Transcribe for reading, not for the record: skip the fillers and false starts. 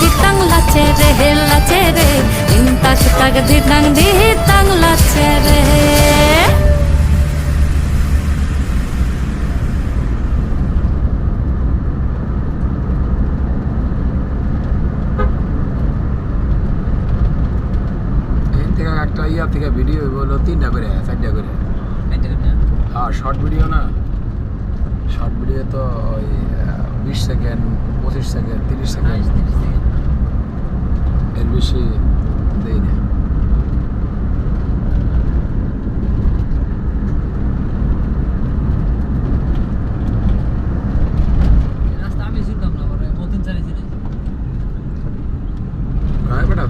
ditang lache re intak tak ditang lache re একটা ইয়া থেকে video বলো 3টা করে 4টা করে আর শর্ট ভিডিও না শর্ট ভিডিও তো ওই 20 সেকেন্ড 25 সেকেন্ড 30 সেকেন্ড এর বেশি দেই না রাস্তা আমি শুনতাম না বড় মতন চালিয়েছি ভাই বেটা